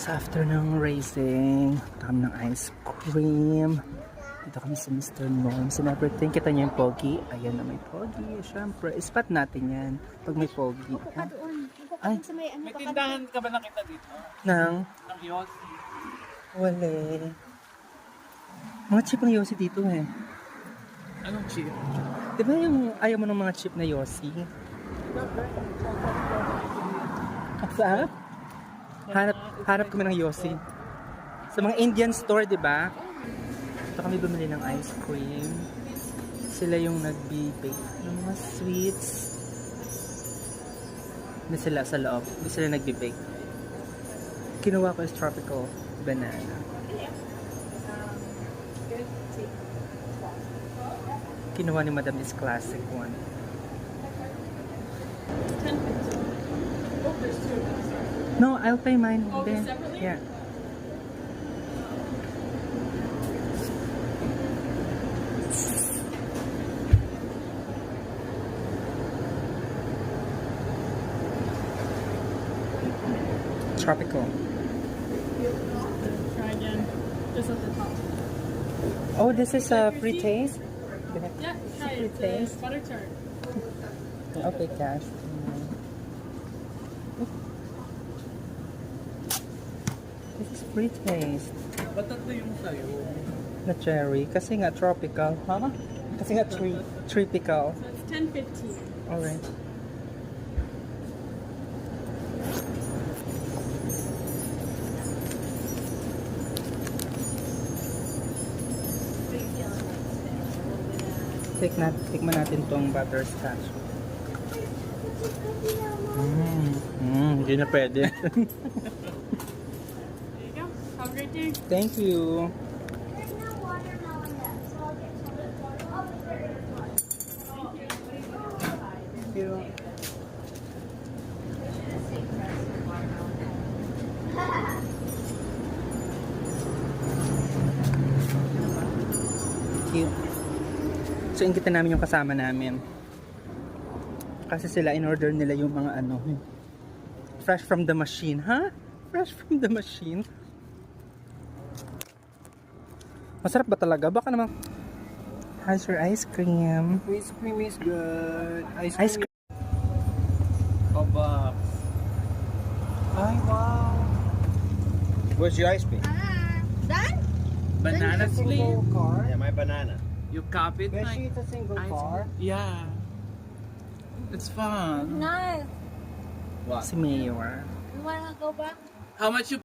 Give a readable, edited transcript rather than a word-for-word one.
guys, after ng racing, kami ng ice cream. Dito kami sa Mr. Norm. Celebrity, kita niyo yung pogi. Ayan na may pogi. Siyempre, spot natin yan pag may pogi. Baka doon. Ay. Sa may ano, May baka tindahan ka ba nakita dito? Nang? Ng Yossi. Wala. Mga chip ng Yossi dito eh. Anong chip? Di ba yung ayaw mo ng mga chip na Yossi? Saan? Hanap kami ng Yossi. Sa mga Indian store, di ba? Ito kami bumili ng ice cream. Sila yung nagbi-bake ng mga sweets. Hindi sila sa loob. Hindi sila nagbi-bake. Kinuha ko is tropical banana. Kinuha ni Madam is classic one. No, I'll pay mine. Oh, Then, separately? yeah. Tropical. Try again. Just at the top. Oh, this is a free taste? Yeah, try Free it. taste? Butter tart. Okay, cash. This is free taste. Ba't tatlo yung sayo? Na cherry. Kasi nga tropical. Huh? Kasi nga tropical. So it's 10.15. Alright. Tikman natin tong butterscotch. Hindi na pwede. There you go. Have a great day. Thank you. there's no watermelon left, so I'll get some. Oh, there is one. Thank you. Cute. So, inggitan namin yung kasama namin. Kasi sila, in-order nila yung mga ano, fresh from the machine. Ha? Huh? Fresh from the machine? Masarap ba talaga? Baka naman, how's your ice cream? Ice cream is good. Ice cream. Box. Ay, wow. Where's your ice cream? Done? Banana split. car? Yeah, my banana. You copied my Beshi, it's a single ice car. cream? Yeah. It's fun. Nice. What? Si Mayor. You wanna go back? How much you